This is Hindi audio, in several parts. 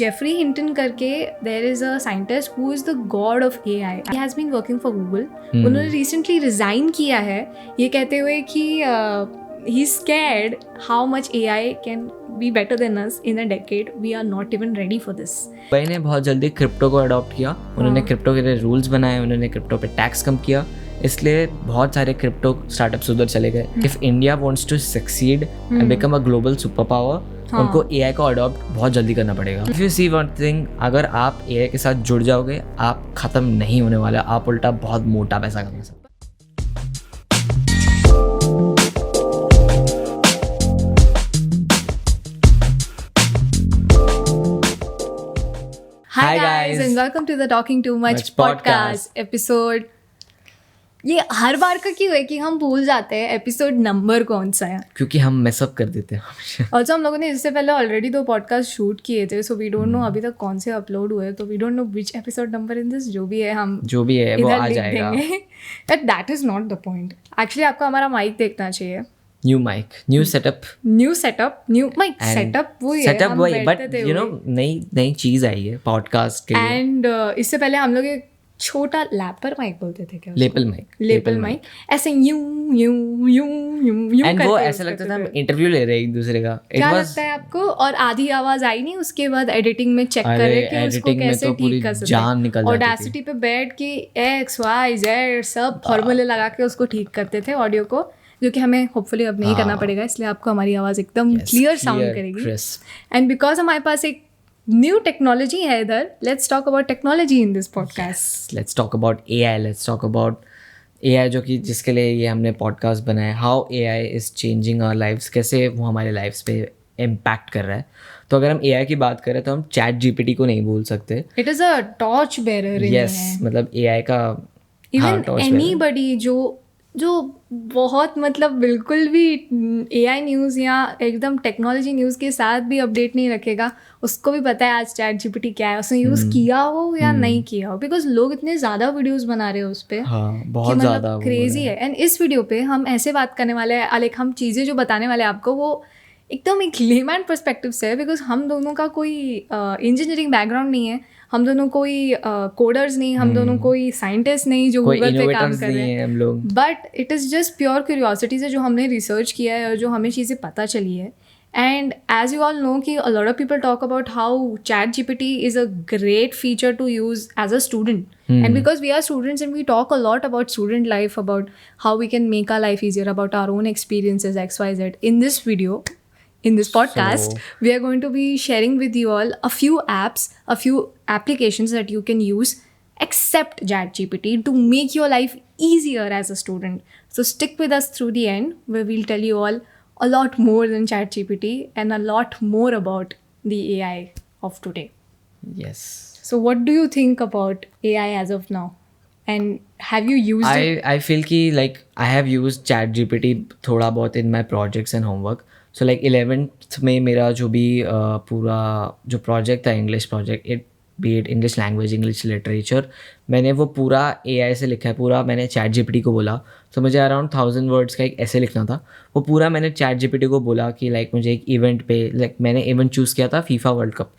जेफरी हिंटन करके there is a scientist who is the god of AI. He has been working for Google. उन्होंने रिसेंटली रिजाइन किया है ये कहते हुए कि he is scared how much AI can be better than us in a decade. We are not even ready for this. भाई ने बहुत जल्दी क्रिप्टो को अडॉप्ट किया. उन्होंने क्रिप्टो के लिए रूल्स बनाए, उन्होंने क्रिप्टो पे टैक्स कम किया, इसलिए बहुत सारे क्रिप्टो स्टार्टअप्स उधर चले गए. If India wants to succeed and become a global super power, उनको एआई को अडॉप्ट बहुत जल्दी करना पड़ेगा. If you see one thing, अगर आप एआई के साथ जुड़ जाओगे, आप खत्म नहीं होने वाले, आप उल्टा बहुत मोटा पैसा कमा सकते. Hi guys and welcome to the Talking Too Much podcast episode. ये हर बार का क्यों है कि हम भूल जाते हैं एपिसोड नंबर कौन सा है, क्योंकि हम मेसअप कर देते हैं. ऑल्सो हम लोगों ने इससे पहले ऑलरेडी 2 पॉडकास्ट शूट किए थे, सो वी डोंट नो अभी तक कौन से अपलोड हुए, तो we don't know which episode number in this. जो भी है वो आ जाएगा. But that is not the point. Actually आपको हमारा माइक देखना चाहिए. New mic, new setup, new mic setup वही है, सेटअप वही, बट यू नो नई चीज आई है पॉडकास्ट के लिए. एंड इससे पहले हम लोग एक छोटा लैपर माइक बोलते थे, क्या लेपल माइक, ऐसे यूं एंड वो ऐसा लगता था हम इंटरव्यू ले रहे हैं एक दूसरे का. क्या लगता है आपको? और आधी आवाज आई नहीं, उसके बाद एडिटिंग में चेक करे कि उसको कैसे ठीक कर सकते. जान निकल जाती थी. ऑडेसिटी पे बैठ के XYZ सब फॉर्मूले लगा के उसको ठीक करते थे ऑडियो को, जो कि हमें होपफुली अब नहीं करना पड़ेगा. इसलिए आपको हमारी आवाज़ एकदम क्लियर साउंड करेगी. एंड बिकॉज हमारे पास एक न्यू टेक्नोलॉजी है इधर, let's talk about technology in this podcast. Let's talk about AI. Let's talk about AI, जो कि जिसके लिए ये हमने पॉडकास्ट बनाया. How AI is changing our lifes, कैसे वो हमारे लाइफ्स पे इम्पैक्ट कर रहा है. तो अगर हम एआई की बात करें तो हम चैट जीपीटी को नहीं भूल सकते. It is a torch bearer. Yes, मतलब एआई का इवन एनीबडी जो बहुत मतलब बिल्कुल भी एआई न्यूज़ या एकदम टेक्नोलॉजी न्यूज़ के साथ भी अपडेट नहीं रखेगा, उसको भी पता है आज चैट जीपीटी क्या है, उसने यूज़ किया हो या नहीं किया हो. बिकॉज लोग इतने ज़्यादा वीडियोस बना रहे हैं उस पर, बहुत ज़्यादा क्रेजी है. एंड इस वीडियो पे हम ऐसे बात करने वाले हैं, लाइक हम चीज़ें जो बताने वाले हैं आपको वो एकदम एक लेमैन पर्सपेक्टिव से है. बिकॉज हम दोनों का कोई इंजीनियरिंग बैकग्राउंड नहीं है, हम दोनों कोई कोडर्स नहीं, हम दोनों कोई साइंटिस्ट नहीं जो गूगल पे काम कर रहे हैं हम लोग. But it is just pure curiosity से जो हमने रिसर्च किया है और जो हमें चीज़ें पता चली है. And as you all know कि a lot of people talk about how ChatGPT is a great feature to use as a student. And because we are students and we talk a lot about student life, about how we can make our life easier, about our own experiences, XYZ. In this video, in this podcast, we are going to be sharing with you all a few apps, a few applications that you can use except ChatGPT to make your life easier as a student. So stick with us through the end, where we'll tell you all a lot more than ChatGPT and a lot more about the AI of today. Yes. So what do you think about AI as of now? And have you used it? I feel कि like I have used ChatGPT थोड़ा बहुत in my projects and homework. So like 11th में मेरा जो भी पूरा जो प्रोजेक्ट था, English project, it be it English language, English literature, मैंने वो पूरा एआई से लिखा है. पूरा मैंने चैट जीपीटी को बोला. तो मुझे अराउंड 1000 वर्ड्स का एक ऐसे लिखना था. वो पूरा मैंने चैट जीपीटी को बोला कि लाइक मुझे एक इवेंट पे, लाइक मैंने इवेंट चूज़ किया था फीफा वर्ल्ड कप,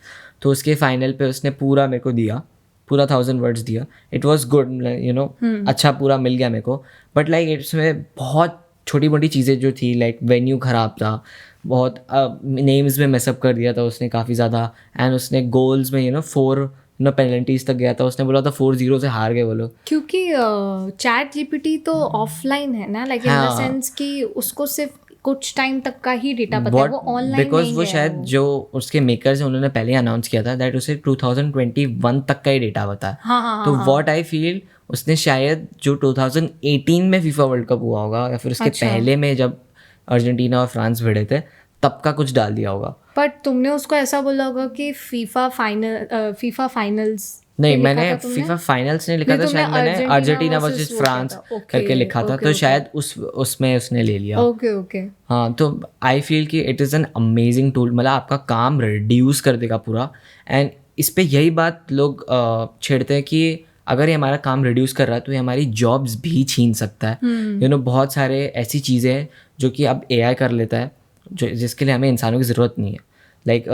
तो उसके फाइनल पे उसने पूरा मेरे को दिया, पूरा 1000 वर्ड्स दिया. It was good, you know, अच्छा पूरा मिल गया मेरे को. बट लाइक इसमें बहुत छोटी मोटी चीज़ें जो थी, लाइक वेन्यू ख़राब था, बहुत नेम्स में मैसअप कर दिया था उसने काफ़ी ज़्यादा. एंड उसने गोल्स में 4 पेनल्टीज तक गया था. उसने बोला था 4-0 से हार गए वो लोग. क्योंकि चैट जीपीटी तो ऑफलाइन है ना, लाइक इन द सेंस कि उसको सिर्फ कुछ टाइम तक का ही डेटा पता है, वो ऑनलाइन नहीं है. बिकॉज वो शायद जो उसके मेकर्स हैं उन्होंने पहले अनाउंस किया था दैट उसे 2021 तक का ही डेटा पता है. तो व्हाट आई फील, उसने शायद जो 2018 में फीफा वर्ल्ड कप हुआ होगा या फिर उसके पहले में जब अर्जेंटीना और फ्रांस भिड़े थे तब का कुछ डाल दिया होगा. बट तुमने उसको ऐसा बोला होगा कि फीफा फाइनल्स नहीं, मैंने फीफा फाइनल्स नहीं लिखा था, शायद मैंने अर्जेंटीना वर्सेस फ्रांस करके लिखा था. तो शायद उसमें उसने ले लिया. ओके. हाँ, तो आई फील कि it is an amazing tool. मतलब आपका काम रिड्यूस कर देगा पूरा. एंड इस पे यही बात लोग छेड़ते हैं कि अगर ये हमारा काम रिड्यूस कर रहा है तो ये हमारी जॉब्स भी छीन सकता है. यू नो, बहुत सारे ऐसी चीज़ें हैं जो कि अब एआई कर लेता है, जो जिसके लिए हमें इंसानों की ज़रूरत नहीं है. Like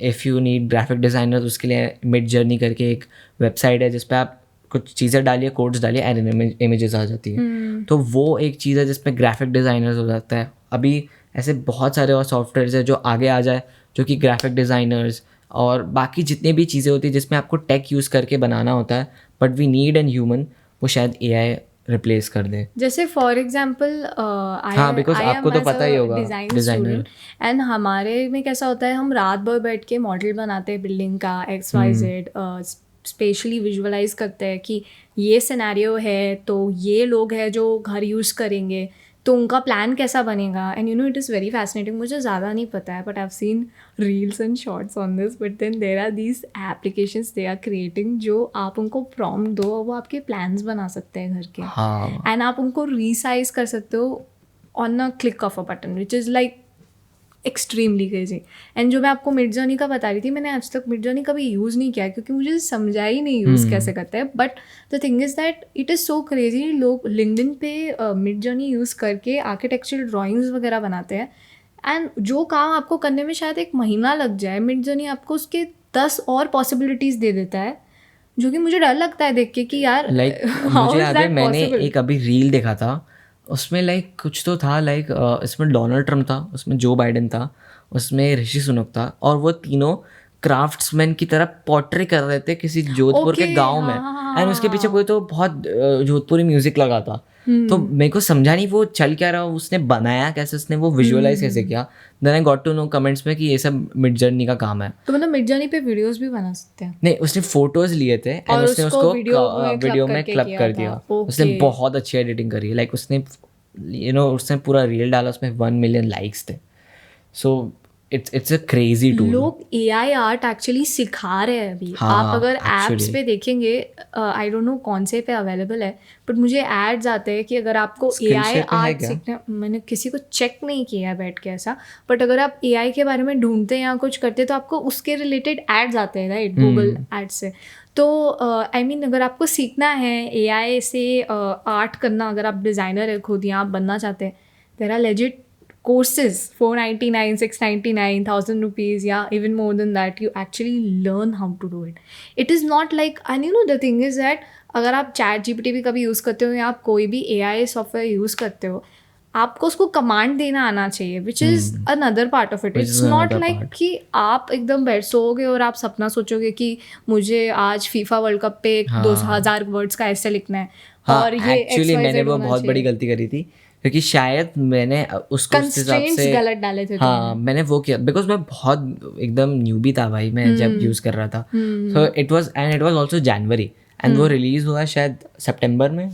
if you need graphic designer, उसके लिए मिड जर्नी करके एक वेबसाइट है जिस पे आप कुछ चीज़ें डालिए, कोड्स डालिए एंड इमेजेस आ जाती है। तो वो एक चीज़ है जिसमें ग्राफिक डिज़ाइनर्स हो जाता है। अभी ऐसे बहुत सारे और सॉफ्टवेयर्स है जो आगे आ जाए, जो कि ग्राफिक डिज़ाइनर्स और बाकी जितनी भी चीज़ें होती है जिसमें आपको टेक यूज़ करके बनाना होता है, but we need an human, वो शायद AI रिप्लेस कर दे। जैसे फॉर एग्जाम्पल हाँ, because आपको तो पता ही होगा, डिजाइनर, एंड हमारे में कैसा होता है, हम रात भर बैठ के मॉडल बनाते हैं बिल्डिंग का XYZ, स्पेशली विजुअलाइज करते हैं कि ये सिनेरियो है तो ये लोग हैं जो घर यूज़ करेंगे, तो उनका प्लान कैसा बनेगा, and you know it is very fascinating. मुझे ज़्यादा नहीं पता है but I have seen reels and shorts on this, but then there are these applications they are creating, जो आप उनको प्रॉम्प्ट दो वो आपके प्लान्स बना सकते हैं घर के, हाँ, एंड आप उनको रीसाइज कर सकते हो on a click of a button, which is like extremely crazy. And जो मैं आपको मिड जर्नी का बता रही थी, मैंने आज तक मिड जर्नी कभी यूज़ नहीं किया क्योंकि मुझे समझा ही नहीं यूज़ कैसे करते हैं, but the thing is that it is so crazy. लोग लिंक्डइन पे मिड जर्नी यूज़ करके आर्किटेक्चरल ड्राइंग्स वगैरह बनाते हैं, एंड जो काम आपको करने में शायद 1 महीना लग जाए, मिड जर्नी आपको उसके 10 और पॉसिबिलिटीज़ दे देता है, जो कि मुझे डर लगता है देख के कि यार लाइक मुझे याद है मैंने एक अभी रील देखा था, उसमें लाइक कुछ तो था, लाइक इसमें डोनाल्ड ट्रम्प था, उसमें जो बाइडेन था, उसमें ऋषि सुनक था, और वो तीनों क्राफ्ट्समैन की तरह पोर्ट्रे कर रहे थे किसी जोधपुर के गांव में, एंड उसके पीछे कोई तो बहुत जोधपुरी म्यूजिक लगा था। तो मेरे को समझा नहीं वो चल क्या रहा, उसने बनाया कैसे, उसने वो विजुअलाइज कैसे किया। Then I got to know comments में कि ये सब मिड जर्नी का काम है। तो मतलब मिड जर्नी पे वीडियोस भी बना सकते हैं? नहीं, उसने फोटोज लिए थे एंड उसने उसको वीडियो में क्लब कर दिया। उसने बहुत अच्छी एडिटिंग करी है, लाइक उसने उसने पूरा रील डाला, उसमें 1 मिलियन लाइक्स थे। So it's a crazy tool. लोग AI आर्ट एक्चुअली सिखा रहे हैं अभी। हाँ, आप अगर actually. एप्स पे देखेंगे, आई डोंट नो कौन से पे अवेलेबल है, बट मुझे एड्स आते हैं कि अगर आपको AI आर्ट सीखना, मैंने किसी को चेक नहीं किया बैठ के ऐसा, बट अगर आप AI के बारे में ढूंढते हैं या कुछ करते हैं तो आपको उसके रिलेटेड एड्स आते हैं, राइट, गूगल एड्स से। तो आई मीन अगर आपको सीखना है AI से आर्ट करना, अगर आप डिज़ाइनर है खुद या आप बनना चाहते हैं, there are legit courses, 499, 699, 1000 rupees, yeah, even more than that, you actually learn how to do it. It is not like, and you know the thing is that अगर आप ChatGPT भी कभी यूज़ करते हो या आप कोई भी AI सॉफ्टवेयर यूज़ करते हो, आपको उसको कमांड देना आना चाहिए, which is another part of it. It's not like कि आप एकदम बैठ सोओगे और आप सपना सोचोगे कि मुझे आज FIFA वर्ल्ड कप पे 2000 वर्ड्स का ऐसे लिखना है। और ये एक्चुअली मैंने वो बहुत बड़ी गलती करी थी, क्योंकि शायद मैंने उसको उस हिसाब से गलत डाले थे। हाँ, मैंने वो किया, बिकॉज मैं बहुत एकदम न्यूबी था भाई मैं जब यूज़ कर रहा था। So it was also January, and वो रिलीज हुआ शायद सितंबर में।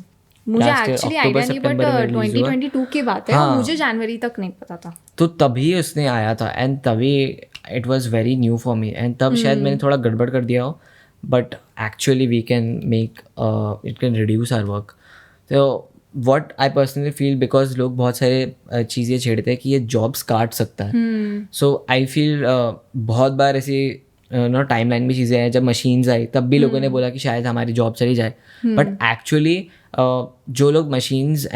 मुझे एक्चुअली आइडिया नहीं, बट 2022 की बात है, मुझे जनवरी तक नहीं पता था। तो तभी उसने आया था, एंड तभी it was very new for me, and तब शायद मैंने थोड़ा गड़बड़ कर दिया हो, but actually we can make it can reduce our work. तो what I personally feel, because लोग बहुत सारे चीज़ें छेड़ते हैं कि ये जॉब्स काट सकता है, सो आई फील बहुत बार ऐसी टाइम लाइन में चीज़ें हैं, जब मशीन्स आई तब भी लोगों ने बोला कि शायद हमारी जॉब चली जाए, बट एक्चुअली जो लोग मशीन्स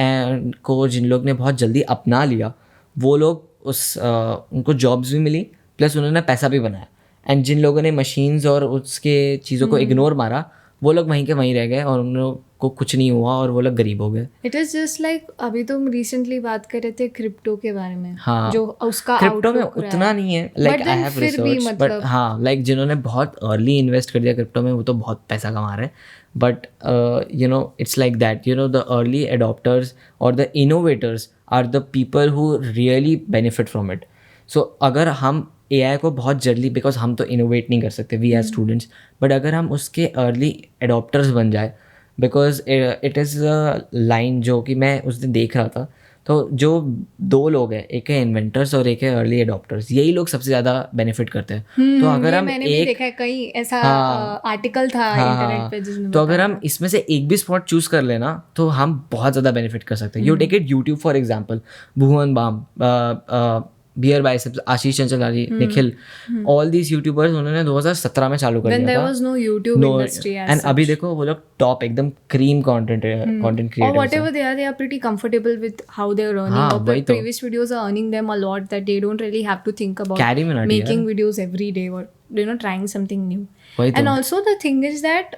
को जिन लोग ने बहुत जल्दी अपना लिया, वो लोग उनको जॉब्स भी मिली, प्लस उन्होंने पैसा भी बनाया, एंड जिन लोगों ने मशीन्स और उसके चीज़ों को इग्नोर मारा, वो लोग वहीं के वहीं रह गए और उन लोगों को कुछ नहीं हुआ और वो लोग गरीब हो गए। इट इज़ जस्ट लाइक अभी तुम रिसेंटली बात कर रहे थे क्रिप्टो के बारे में। हाँ, जो उसका क्रिप्टो में उतना नहीं है, like I have research, but हाँ, लाइक जिन्होंने बहुत अर्ली इन्वेस्ट कर दिया क्रिप्टो में, वो तो बहुत पैसा कमा रहे हैं, but you know it's like that, you know the early adopters और the innovators are the people who really benefit from it. So अगर हम AI को बहुत जल्दी, बिकॉज हम तो इनोवेट नहीं कर सकते वी एज स्टूडेंट्स, बट अगर हम उसके अर्ली एडॉप्टर्स बन जाए, because it is a line जो कि मैं उस दिन देख रहा था, तो जो 2 लोग हैं, एक है इन्वेंटर्स और एक है अर्ली एडॉप्टर्स, यही लोग सबसे ज़्यादा बेनिफिट करते हैं। तो अगर हम मैंने भी देखा है, कहीं ऐसा आर्टिकल था इंटरनेट पे जिसने, तो अगर हम इसमें से एक भी स्पॉट चूज कर लेना तो हम बहुत ज़्यादा बेनिफिट कर सकते हैं। You take it YouTube for example, Bhuvan Bam beer biceps, Ashish Chanchlani, Nikhil, all these YouTubers उन्होंने 2017 में चालू कर When दिया there था. was no YouTube industry as and अभी such. देखो वो लोग टॉप एकदम cream content Or creators. whatever they are pretty comfortable with how they're earning. हाँ, Or वही तो. previous videos are earning them a lot that they don't really have to think about Carry Minati making videos every day or trying something new. वही And तो. also the thing is that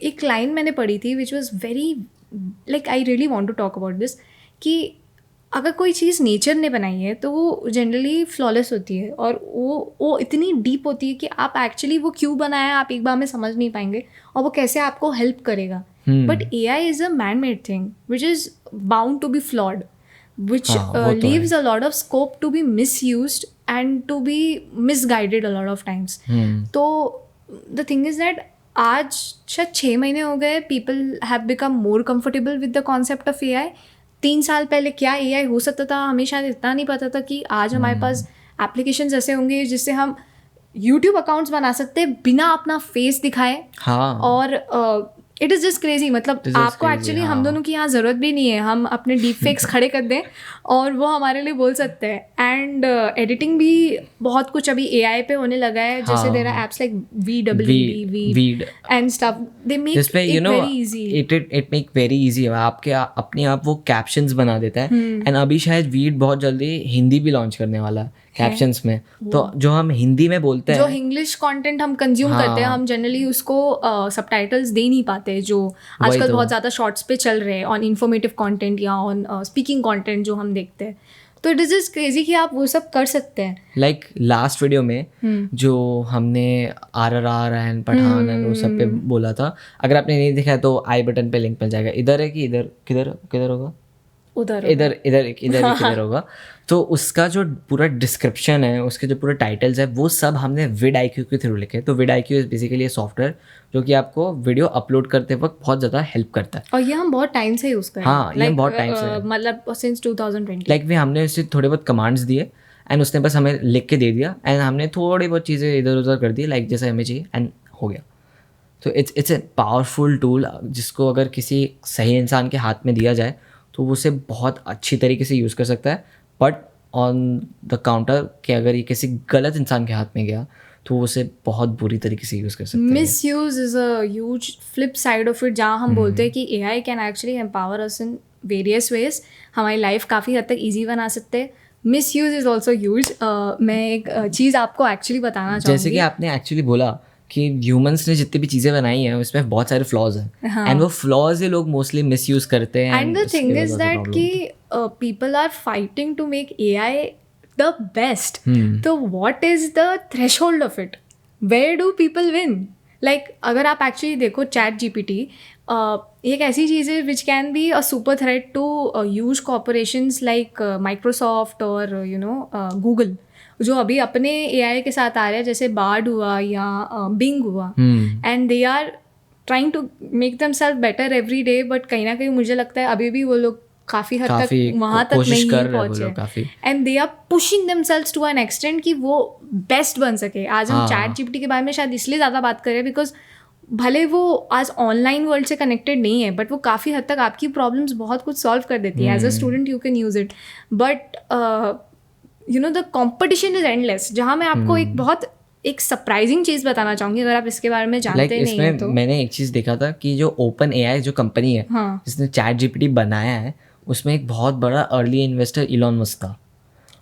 एक line मैंने पढ़ी थी which was very like I really want to talk about this कि अगर कोई चीज़ नेचर ने बनाई है तो वो जनरली फ्लॉलेस होती है और वो इतनी डीप होती है कि आप एक्चुअली वो क्यों बनाया है आप एक बार में समझ नहीं पाएंगे और वो कैसे आपको हेल्प करेगा. But AI is a man made thing which is bound to be flawed which leaves a lot of scope to be misused and to be misguided a lot of times. तो the thing is that आज शायद 6 महीने हो गए people have become more comfortable with the concept of AI. 3 साल पहले क्या AI हो सकता था हमें शायद इतना नहीं पता था कि आज हमारे पास एप्लीकेशंस ऐसे होंगे जिससे हम YouTube अकाउंट्स बना सकते हैं बिना अपना फेस दिखाए. हाँ. और इट इज़ जस्ट क्रेजी मतलब आपको एक्चुअली हम दोनों की यहाँ ज़रूरत भी नहीं है. हम अपने डीप फेक्स खड़े कर दें और वो हमारे लिए बोल सकते हैं. एंड एडिटिंग भी बहुत कुछ अभी AI पे होने लगा है. जैसे there are apps like Weed and stuff they make it very easy. It make very easy. आपके अपने आप वो कैप्शंस बना देता है. एंड अभी शायद Weed बहुत जल्दी हिंदी भी लॉन्च करने वाला है कैप्शंस में. तो जो हम हिंदी में बोलते हैं जो इंग्लिश कंटेंट हम कंज्यूम करते हैं हम जनरली उसको सबटाइटल्स दे नहीं पाते जो आजकल बहुत ज़्यादा शॉर्ट्स पे चल रहे हैं ऑन इन्फॉर्मेटिव कंटेंट या ऑन स्पीकिंग कंटेंट जो हम देखते हैं. तो इट इज़ जस्ट क्रेजी कि आप वो सब कर सकते हैं. लाइक लास्ट वीडियो में जो हमने RRR एंड पठान एंड वो सब पे बोला था, अगर आपने नहीं देखा है तो आई बटन पे लिंक मिल जाएगा. इधर है कि इधर किधर होगा इधर होगा. तो उसका जो पूरा डिस्क्रिप्शन है उसके जो पूरे टाइटल्स है वो सब हमने vidIQ के थ्रू लिखे. तो vidIQ इज बेसिकली सॉफ्टवेयर जो कि आपको वीडियो अपलोड करते वक्त बहुत ज़्यादा हेल्प करता है. और ये हम बहुत टाइम से यूज़ कर रहे हैं. हाँ, ये बहुत टाइम से मतलब सिंस 2020. लाइक भी हमने उससे थोड़े बहुत कमांड्स दिए एंड उसने बस हमें लिख के दे दिया एंड हमने थोड़ी बहुत चीज़ें इधर उधर कर दी लाइक जैसे हमें चाहिए एंड हो गया. तो इट्स ए पावरफुल टूल जिसको अगर किसी सही इंसान के हाथ में दिया जाए तो वो उसे बहुत अच्छी तरीके से यूज़ कर सकता है. बट ऑन द काउंटर कि अगर ये किसी गलत इंसान के हाथ में गया तो वो उसे बहुत बुरी तरीके से यूज़ कर सकता है. Miss use is a huge flip side of it जहाँ हम बोलते हैं कि AI can actually empower us in various ways. हमारी लाइफ काफ़ी हद तक ईजी बना सकते हैं. Miss use is also huge. मैं एक चीज़ आपको एक्चुअली बताना चाहूँगी. जैसे कि आपने एक्चुअली बोला कि ह्यूमंस ने जितनी भी चीज़ें बनाई हैं उसमें बहुत सारे फ्लॉज हैं एंड वो फ्लॉज ही लोग मोस्टली मिसयूज करते हैं. And the thing is that कि people are fighting to make AI the best. तो what is the threshold of it? Where do people win? Like अगर आप एक्चुअली देखो ChatGPT एक ऐसी चीज़ है which can be a super threat to huge corporations like Microsoft और गूगल जो अभी अपने AI के साथ आ रहे हैं जैसे बार्ड हुआ या बिंग हुआ. And they are trying to make themself better every day. But कहीं ना कहीं मुझे लगता है अभी भी वो लोग काफ़ी हद तक वहाँ तक नहीं पहुँचे. And they are pushing themselves to an extent कि वो बेस्ट बन सके. आज हम ChatGPT के बारे में शायद इसलिए ज़्यादा बात कर रहे हैं बिकॉज भले वो आज ऑनलाइन वर्ल्ड से कनेक्टेड नहीं है बट वो काफ़ी हद तक आपकी प्रॉब्लम्स बहुत कुछ सॉल्व कर देती है. As a student you can use it. But you know the competition is endless. जहाँ मैं आपको एक सरप्राइजिंग चीज़ बताना चाहूँगी अगर आप इसके बारे में जानते नहीं हैं तो. मैंने एक चीज़ देखा था कि जो OpenAI जो कंपनी है जिसने ChatGPT बनाया है उसमें एक बहुत बड़ा अर्ली इन्वेस्टर इलॉन मस्क था.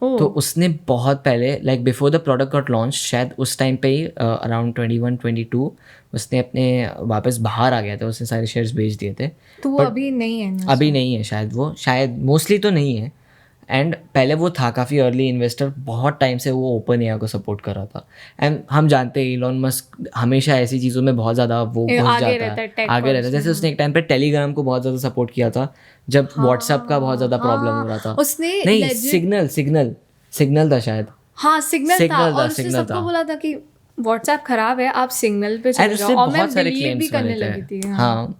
तो उसने बहुत पहले like before the product got launch शायद उस टाइम पे ही अराउंड 21-22 उसने अपने वापस बाहर आ गया था. उसने सारे शेयर्स बेच दिए थे. तो वो अभी नहीं है ना? अभी नहीं है शायद. वो शायद मोस्टली तो नहीं है. एंड पहले वो था काफ़ी अर्ली इन्वेस्टर. बहुत टाइम से वो OpenAI को सपोर्ट कर रहा था. एंड हम जानते हैं इलॉन मस्क हमेशा ऐसी चीज़ों में बहुत ज़्यादा वो घुस जाता है, आगे रहता है. जैसे उसने एक टाइम पे टेलीग्राम को बहुत ज़्यादा सपोर्ट किया था जब व्हाट्सएप का बहुत ज़्यादा प्रॉब्लम हो रहा था. उसने नहीं सिग्नल था शायद. हाँ सिग्नल था. और उसने सबको बोला था कि व्हाट्सएप खराब है आप सिग्नल पे चले जाओ. और मैं बिलीव भी करने लगी थी. हाँ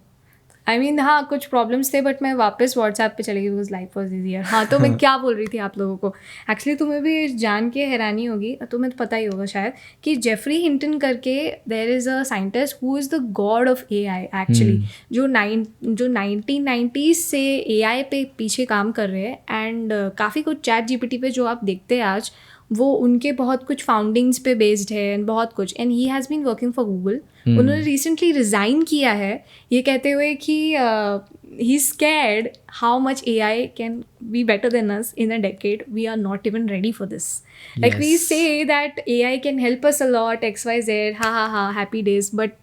आई मीन हाँ कुछ प्रॉब्लम्स थे बट मैं वापस व्हाट्सएप पे चली गई बिकॉज लाइफ वॉज ईजियर. हाँ तो मैं क्या बोल रही थी आप लोगों को. एक्चुअली तुम्हें भी जान के हैरानी होगी, तुम्हें तो पता ही होगा शायद, कि जेफरी हिंटन करके there is a scientist who is the god of AI actually, जो 1990s से AI पे पीछे काम कर रहे हैं. एंड काफ़ी कुछ ChatGPT पे जो आप देखते हैं आज वो उनके बहुत कुछ फाउंडिंग्स पे बेस्ड है एंड बहुत कुछ. And he has been working for Google. उन्होंने रिसेंटली रिज़ाइन किया है ये कहते हुए कि he scared how much AI can be better than us in a decade. We are not even ready for this. Like we say that AI can help us a lot, XYZ, ha, happy days. But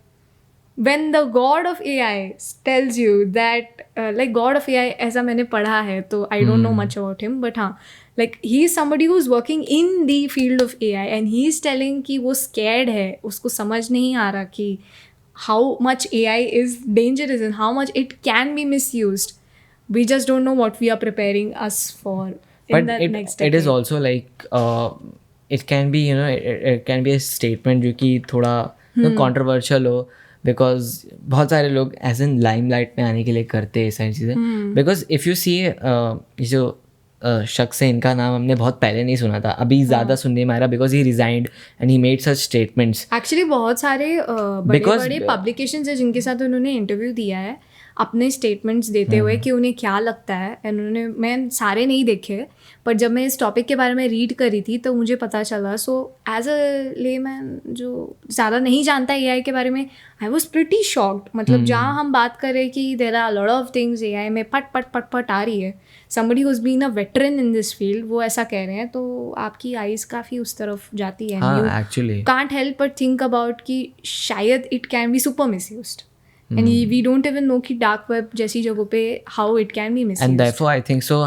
when the god of AI tells you that, like god of AI, ऐसा मैंने पढ़ा है तो I don't know much about him, but हाँ, like he is somebody who is working in the field of AI and he is telling कि वो scared है, उसको समझ नहीं आ रहा कि how much AI is dangerous and how much it can be misused. We just don't know what we are preparing us for. But it is also like it can be, you know, it can be a statement जो कि थोड़ा controversial हो, because बहुत सारे लोग एज इन लाइमलाइट में आने के लिए करते हैं सारी चीज़ें. बिकॉज इफ़ यू सी ये जो शख्स है इनका नाम हमने बहुत पहले नहीं सुना था, अभी ज़्यादा सुनने में आ रहा because he resigned and he made such statements. Actually बहुत सारे बड़े पब्लिकेशंस है जिनके साथ उन्होंने इंटरव्यू दिया है अपने स्टेटमेंट्स देते हुए कि उन्हें क्या लगता है. एंड उन्होंने, मैं सारे नहीं देखे पर जब मैं इस टॉपिक के बारे में रीड करी थी तो मुझे पता चला. सो एज अ लेमैन जो ज़्यादा नहीं जानता AI के बारे में, आई वॉज प्रिटी शॉक्ड. मतलब जहाँ हम बात करें कि there are lot of things AI में पट आ रही है, somebody who's been a veteran in this field वो ऐसा कह रहे हैं, तो आपकी आइज़ काफ़ी उस तरफ जाती है. हाँ, actually can't help but think about कि शायद it can be super misused. And we don't even know कि dark web जैसी जगहों पे how it can be misused. And therefore I think so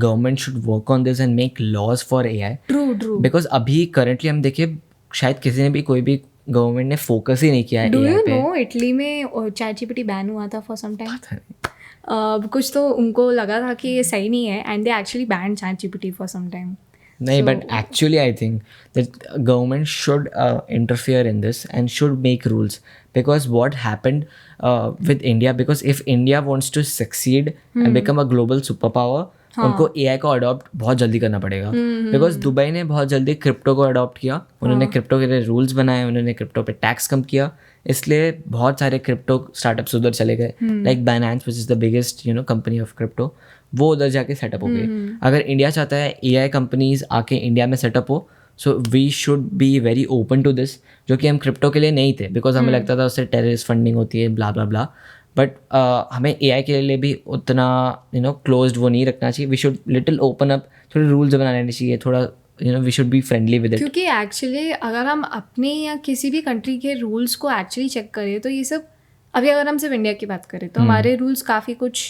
government should work on this and make laws for AI. True. Because अभी currently हम देखें शायद किसी ने भी कोई भी गवर्नमेंट ने फोकस ही नहीं किया है AI पे. Do you know इटली में ChatGPT बैन हुआ था for some time? कुछ तो उनको लगा था कि ये सही नहीं है and they actually banned ChatGPT for some time. नहीं, but actually I think that government should interfere in this and should make rules, because what happened with India, because if India wants to succeed and become a global superpower, उनको AI को अडॉप्ट बहुत जल्दी करना पड़ेगा. बिकॉज दुबई ने बहुत जल्दी क्रिप्टो को अडॉप्ट किया, उन्होंने क्रिप्टो के लिए रूल्स बनाए, उन्होंने क्रिप्टो पे टैक्स कम किया, इसलिए बहुत सारे क्रिप्टो स्टार्टअप्स उधर चले गए. Like Binance which is the biggest company of crypto, वो उधर जाके सेटअप हो गए. अगर इंडिया चाहता है AI कंपनीज आके इंडिया में सेटअप हो, so we should be very open to this, जो कि हम क्रिप्टो के लिए नहीं थे बिकॉज हमें लगता था उससे टेररिस्ट फंडिंग होती है ब्ला ब्ला ब्ला. बट हमें AI के लिए भी उतना क्लोज्ड वो नहीं रखना चाहिए. We should little open up, थोड़े रूल्स बनाने चाहिए, थोड़ा we should be friendly with it. क्योंकि एक्चुअली अगर हम अपने या किसी भी कंट्री के रूल्स को एक्चुअली चेक करें तो ये सब, अभी अगर हम सिर्फ इंडिया की बात करें तो हमारे रूल्स काफ़ी कुछ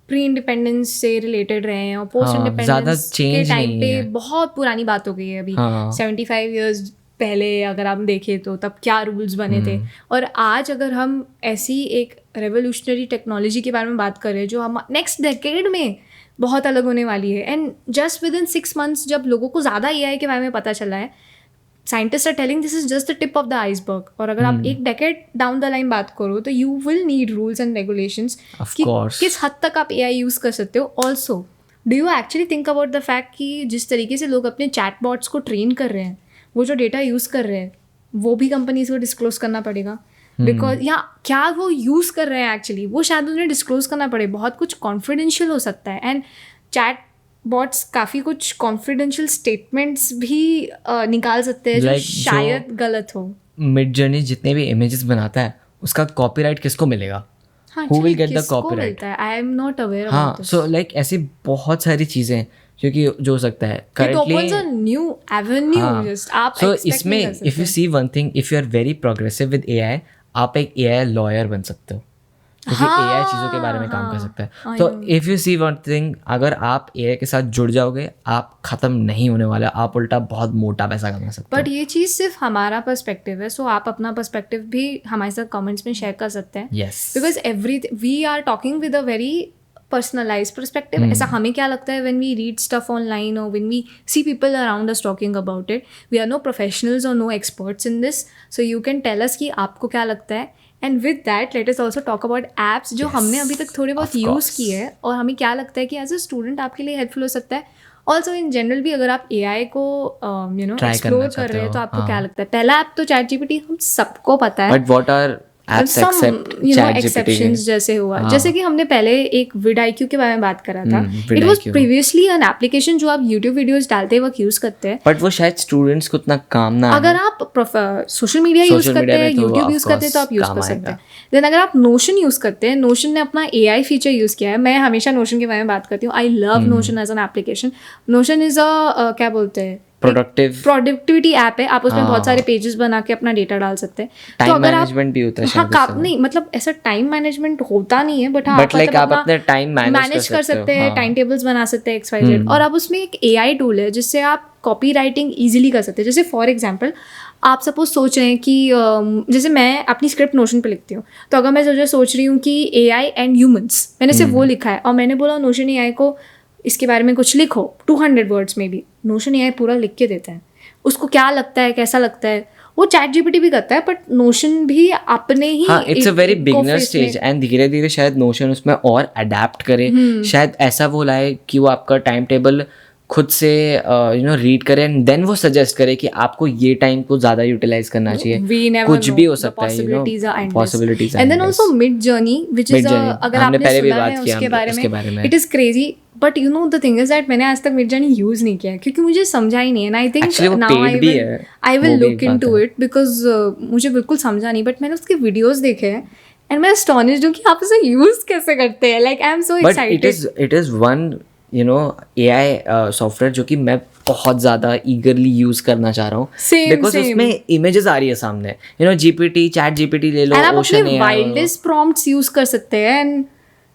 प्री इंडिपेंडेंस से रिलेटेड रहे हैं और पोस्ट इंडिपेंडेंस के टाइम पे बहुत पुरानी बात हो गई है. अभी 75 ईयर्स पहले अगर आप देखें तो तब क्या रूल्स बने थे, और आज अगर हम ऐसी एक रेवोल्यूशनरी टेक्नोलॉजी के बारे में बात करें जो हम नेक्स्ट डेकेड में बहुत अलग होने वाली है. And just with in 6 months जब लोगों को ज़्यादा AI के बारे में पता चला है, scientist are telling this is just the tip of the iceberg. और अगर आप एक डेकेड डाउन द लाइन बात करो तो you will need rules and regulations कि किस हद तक आप AI यूज़ कर सकते हो. Also do you actually think about the fact कि जिस तरीके से लोग अपने चैटबॉट्स को ट्रेन कर रहे हैं, वो जो डेटा यूज़ कर रहे हैं वो भी कंपनीज को डिस्क्लोज करना पड़ेगा. बिकॉज या क्या वो यूज़ कर रहे हैं एक्चुअली वो शायद उन्हें डिस्क्लोज करना पड़े. बहुत कुछ कॉन्फिडेंशियल हो सकता है. एंड चैट बॉट्स काफ़ी कुछ कॉन्फिडेंशियल स्टेटमेंट्स भी निकाल सकते हैं जो शायद गलत हो. मिड जर्नी जितने भी इमेजेस बनाता है उसका कॉपीराइट किसको मिलेगा? Who will get the copyright? I am not aware about हाँ, this. so like ऐसी बहुत सारी चीज़ें हैं क्योंकि जो हो सकता है currently. It opens a new avenue. हाँ, just आप so expect इसमें नहीं कर सकते. if you see one thing, if you are very progressive with AI, आप एक AI lawyer बन सकते हो क्योंकि AI चीज़ों के बारे में काम कर सकता है. तो if you see one thing, अगर आप AI के साथ जुड़ जाओगे आप ख़त्म नहीं होने वाले, आप उल्टा बहुत मोटा पैसा कमा सकते हो. बट ये चीज़ सिर्फ हमारा पर्सपेक्टिव है, सो आप अपना पर्सपेक्टिव भी हमारे साथ कमेंट्स में शेयर कर सकते हैं. Yes. Because we are talking with a very personalized perspective. ऐसा हमें क्या लगता है when we read stuff online or when we see people around us talking about it. We are no professionals or no experts in this, so you can tell us कि आपको क्या लगता है. And with that let us also talk about apps जो हमने अभी तक थोड़े बहुत of यूज़ course. किए हैं और हमें क्या लगता है कि एज अ स्टूडेंट आपके लिए हेल्पफुल हो सकता है. ऑल्सो इन जनरल भी अगर आप AI को Try एक्सप्लोर करना कर चाहते रहे हैं हो, तो आपको हाँ. क्या लगता है? पहला ऐप तो ChatGPT हम सबको पता है. But what are apps except ChatGPT exceptions जैसे हुआ, हाँ. जैसे कि हमने पहले एक vidIQ के बारे में बात करा था. vidIQ. It was previously an application जो आप यूट्यूब वीडियोज डालते वक्त यूज़ करते हैं. बट वो शायद स्टूडेंट्स को उतना काम ना अगर आए. आप सोशल मीडिया यूज़ Social करते media हैं, में तो यूट्यूब of यूज़ करते हैं तो आप course यूज़ काम कर सकते आएगा. हैं. देन अगर आप नोशन यूज़ करते हैं, नोशन ने अपना AI फीचर यूज़ किया है. मैं हमेशा नोशन के बारे में बात करती हूँ. I love Notion as an application. Notion is क्या बोलते हैं, प्रोडक्टिविटी ऐप है. आप उसमें बहुत सारे पेजेस बना के अपना डेटा डाल सकते हैं. टाइम मैनेजमेंट भी होता है हाँ, शायद. नहीं मतलब ऐसा टाइम मैनेजमेंट होता नहीं है, बट हाँ बट लाइक आप अपने टाइम मैनेज कर सकते हैं, टाइम टेबल्स बना सकते हैं XYZ. और अब उसमें एक AI टूल है जिससे आप कॉपी राइटिंग ईजिली कर सकते हैं. जैसे फॉर एग्जाम्पल आप सपोज सोच रहे हैं कि जैसे मैं अपनी स्क्रिप्ट नोशन पे लिखती हूँ, तो अगर मैं सोच रही हूँ कि AI एंड ह्यूमंस, मैंने सिर्फ वो लिखा है और मैंने बोला नोशन AI को इसके बारे में कुछ लिखो 200 वर्ड्स में भी, नोशन AI पूरा लिख के देता है. उसको क्या लगता है, कैसा लगता है, वो ChatGPT भी करता है, बट नोशन भी अपने ही हाँ, it's a very beginner stage and धीरे धीरे शायद नोशन उसमें और अडेप्ट करे. शायद ऐसा वो लाए कि वो आपका टाइम टेबल खुद से रीड करे एंड देन वो सजेस्ट करे कि आपको ये टाइम को ज़्यादा यूटिलाइज करना चाहिए. कुछ भी हो सकता है, possibilities. And then also mid journey which is अगर आपने सुना है उसके बारे में, it is crazy. But you know the thing is that मैंने आज तक मिड जर्नी यूज नहीं किया क्योंकि मुझे समझा ही नहीं है. And I think now I will look into it because मुझे बिल्कुल समझा नहीं. बट मैंने उसके वीडियोस देखे हैं एंड मैं एस्टॉनिश्ड हूँ कि आप इसे यूज कैसे करते हैं. Like I am so excited. It is one AI software जो कि मैं बहुत ज़्यादा ईगरली यूज करना चाह रहा हूँ बिकॉज उसमें इमेजेस आ रही है सामने. GPT, ChatGPT ले लो, ocean AI, wildest prompts use कर सकते हैं. And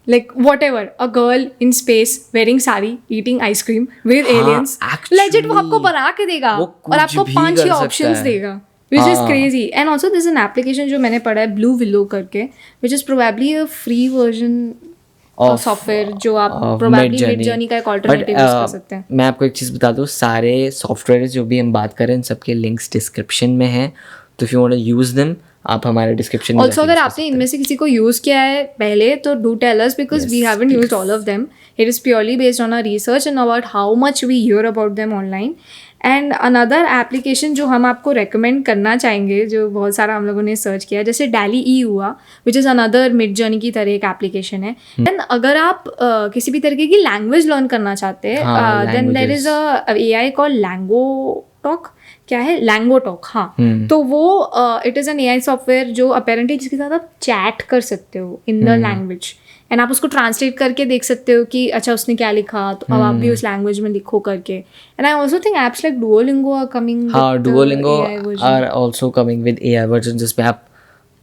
like whatever, a girl in space wearing sari eating ice cream with aliens, legit वो आपको बना के देगा और आपको 5-6 ऑप्शंस देगा, which is crazy. And also there's an application जो मैंने पढ़ा है Blue Willow करके, which is probably a free version of software जो आप probably मिड जर्नी का एक ऑल्टरनेटिव यूज कर सकते हैं. मैं आपको एक चीज़ बता दूँ, सारे सॉफ्टवेयर जो भी हम बात करें इन सबके लिंक्स डिस्क्रिप्शन में हैं, तो if you want to use them आप हमारे डिस्क्रिप्शन में ऑल्सो अगर आपने इनमें से किसी को यूज़ किया है पहले तो do tell us because we haven't used all of them. It is purely based on a research and about how much we hear about them online. And another application जो हम आपको रेकमेंड करना चाहेंगे, जो बहुत सारा हम लोगों ने सर्च किया, जैसे DALL-E हुआ, which is another mid journey की तरह एक एप्लीकेशन है. एंड अगर आप किसी भी तरीके की लैंग्वेज लर्न करना चाहते हैं then there is a AI called LangoTalk. क्या है? लैंगोटॉक. हाँ. तो वो it is an AI software जो अपेरेंटली जिसके साथ आप चैट कर सकते हो इन द लैंग्वेज एंड आप उसको ट्रांसलेट करके देख सकते हो कि अच्छा उसने क्या लिखा, तो अब आप भी उस लैंग्वेज में लिखो करके. And I also think apps like Duolingo are coming. हाँ, Duolingo are also coming with AI version जिसमें आप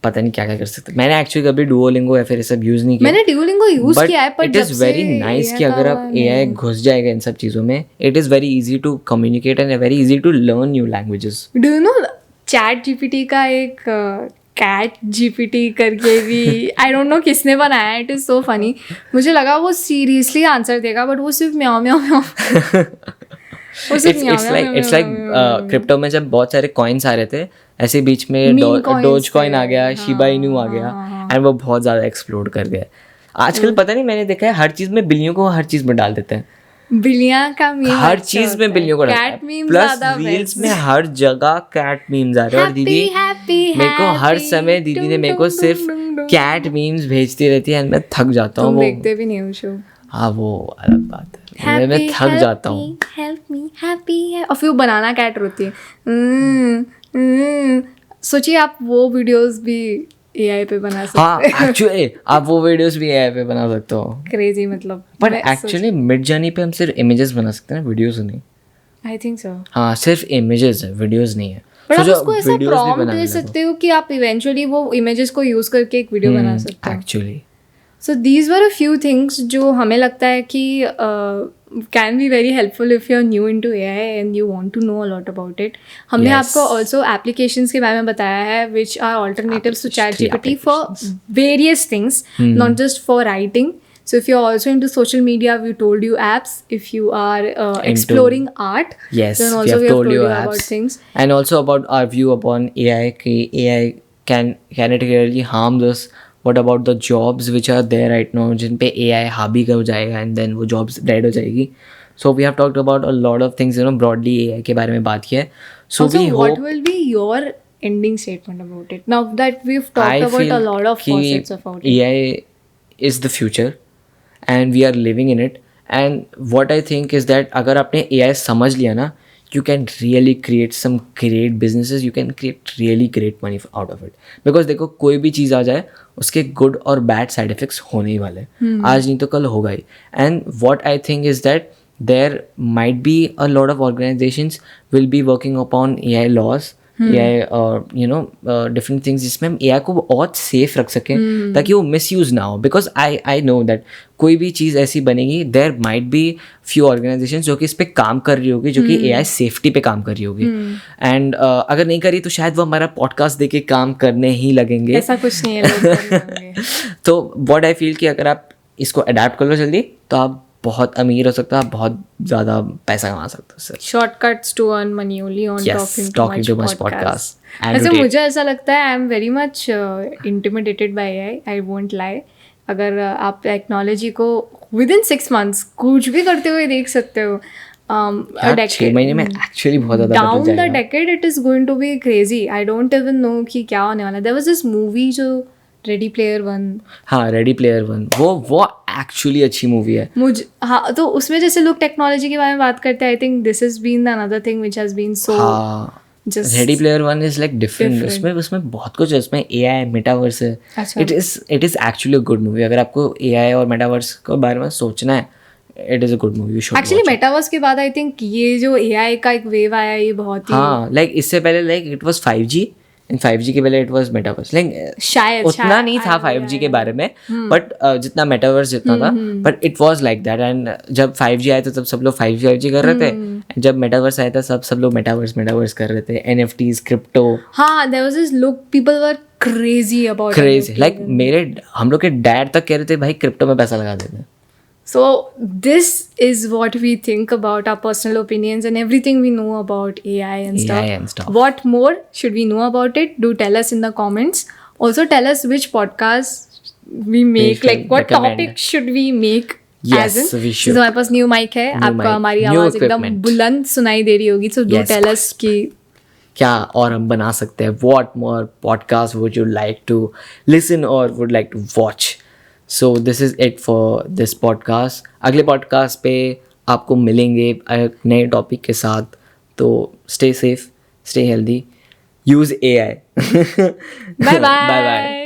पता नहीं क्या क्या कर सकते. मैंने एक्चुअली कभी Duolingo या फिर ये सब यूज नहीं किया. मैंने Duolingo यूज किया है, पर इट इज़ वेरी नाइस कि अगर आप AI घुस जाएगा इन सब चीज़ों में, it is very easy to communicate and very easy to learn new languages. Do you know ChatGPT का एक कैट GPT करके भी आई डोंट नो किसने बनाया है. It is so funny. मुझे लगा वो सीरियसली आंसर देगा बट वो सिर्फ म्याओ म्याओ म्याओ. इट्स लाइक क्रिप्टो में जब बहुत सारे कॉइन्स आ रहे थे, ऐसे बीच में डोज कॉइन आ गया, शिबा इनू आ गया एंड वो बहुत ज़्यादा एक्सप्लोड कर गया. आजकल पता नहीं, मैंने देखा है हर चीज़ में बिल्लियों को हर चीज़ में डाल देते हैं. बिल्लियाँ का मीम हर चीज में बिल्लियों को कैट मीम्स प्लस रील्स में हर जगह कैट मीम्स आ रहे हैं. और दीदी मेरे को हर समय दीदी ने मेरे को सिर्फ कैट मीम्स भेजती रहती है एंड मैं थक जाता हूँ. तुम देखते भी नहीं हो शो? हाँ, वो अलग बात है. मैं थक जाता हूँ. हेल्प मी हैप्पी है. और फिर वो बनाना कैट रोती है. सोचिए आप वो वीडियोस भी AI पे बना सकते. हाँ, एक्चुअली आप वो वीडियोस भी AI पे बना सकते हो. क्रेजी मतलब. बट एक्चुअली मिड जर्नी पे हम सिर्फ इमेजेस बना सकते हैं, वीडियोस नहीं. I think so. हाँ, सिर्फ इमेजेस है, वीडियोस नहीं है. बट आप उसको ऐसा प्रॉम्प्ट दे सकते हो कि आप इवेंचुअली वो इमेजेस को यूज करके एक वीडियो बना सकते हो actually. So these were a few things जो हमें लगता है कि can be very helpful if you are new into AI and you want to know a lot about it. हमने आपको ऑल्सो एप्लीकेशंस के बारे में बताया है which are alternatives to ChatGPT for various things, not just for writing. So if you're also into social media, we told you apps. If you are exploring art, yes, then also we have told you about things. And also about our view upon AI. कि AI can it really harm us? What about the jobs which are there right now जिन पे AI हावी कर जाएगा and then वो jobs dead हो जाएगी? So we have talked about a lot of things, broadly AI के बारे में बात किया है. So Also, we what hope, will be your ending statement about it? Now that we've talked I about feel a lot of कि facets about it. AI is the future and we are living in it. And what I think is that अगर आपने AI समझ लिया ना, you can really create some great businesses, you can create really great money out of it. Because देखो कोई भी चीज़ आ जाए उसके good और bad side effects होने ही वाले हैं. आज नहीं तो कल होगा ही. And what I think is that there might be a lot of organizations will be working upon AI laws, AI और different things जिसमें हम AI को और safe रख सकें ताकि वो misuse ना हो. Because I know that कोई भी चीज़ ऐसी बनेगी, there might be few organizations जो कि इस पे काम कर रही होगी, जो कि AI safety पे काम कर रही होगी. And अगर नहीं करी तो शायद वो हमारा podcast देख के काम करने ही लगेंगे. ऐसा कुछ नहीं है, लोग कर लेंगे. तो what I feel कि अगर आप इसको adapt कर लो जल्दी तो आप बहुत अमीर हो सकते हो, आप बहुत ज़्यादा पैसा कमा सकते हो sir. Shortcuts to earn money only on Yes, talking too much podcast. And वैसे to take- मुझे ऐसा लगता है I am very much intimidated bye AI. I won't lie. अगर आप टेक्नोलॉजी को विद इन 6 months कुछ भी करते हुए देख सकते हो. यार 6 महीने में एक्चुअली बहुत ज़्यादा डाउन बदल द जाएगा. Decade it is going to be crazy. I don't even know कि क्या होने वाला. देयर वाज दिस मूवी जो रेडी प्लेयर वन. हाँ, रेडी प्लेयर वन वो एक्चुअली अच्छी मूवी है. हाँ, तो उसमें जैसे लोग टेक्नोलॉजी के बारे में बात करते हैं, I think this is been another thing which has been so हाँ, ready player One is like different. उसमें बहुत कुछ है. उसमें AI मेटावर्स है. अच्छा. It is actually a good movie. अगर आपको AI और मेटावर्स के बारे में सोचना है, it is a good movie. You should actually metaverse के बाद आई थिंक ये जो AI का एक वेव आया, ये बहुत ही हाँ, लाइक इससे पहले like it was 5G and 5G के पहले इट वाज मेटावर्स. लाइक शायद उतना नहीं था 5G के बारे में, बट जितना मेटावर्स जितना था, but it was like that. And जब 5G आया था तब सब लोग 5G कर रहे थे. जब मेटावर्स आया था सब लोग मेटावर्स कर रहे थे. NFTs, crypto. हाँ, there was this look, people were crazy about crazy. Like हम लोग के डैड तक कह रहे थे भाई क्रिप्टो में पैसा लगा देते. So this is what we think about our personal opinions and everything we know about AI and stuff. What more should we know about it? Do tell us in the comments. Also tell us which podcast we make, like what topic should we make. Yes, we should. हमारे पास न्यू माइक है, आपको हमारी आवाज एकदम बुलंद सुनाई दे रही होगी. So do tell us कि क्या और हम बना सकते हैं. What more podcast would you like to listen or would like to watch? So this is it for this podcast. अगले podcast पे आपको मिलेंगे एक नए टॉपिक के साथ. तो stay safe, stay healthy, use AI. bye bye. Bye bye.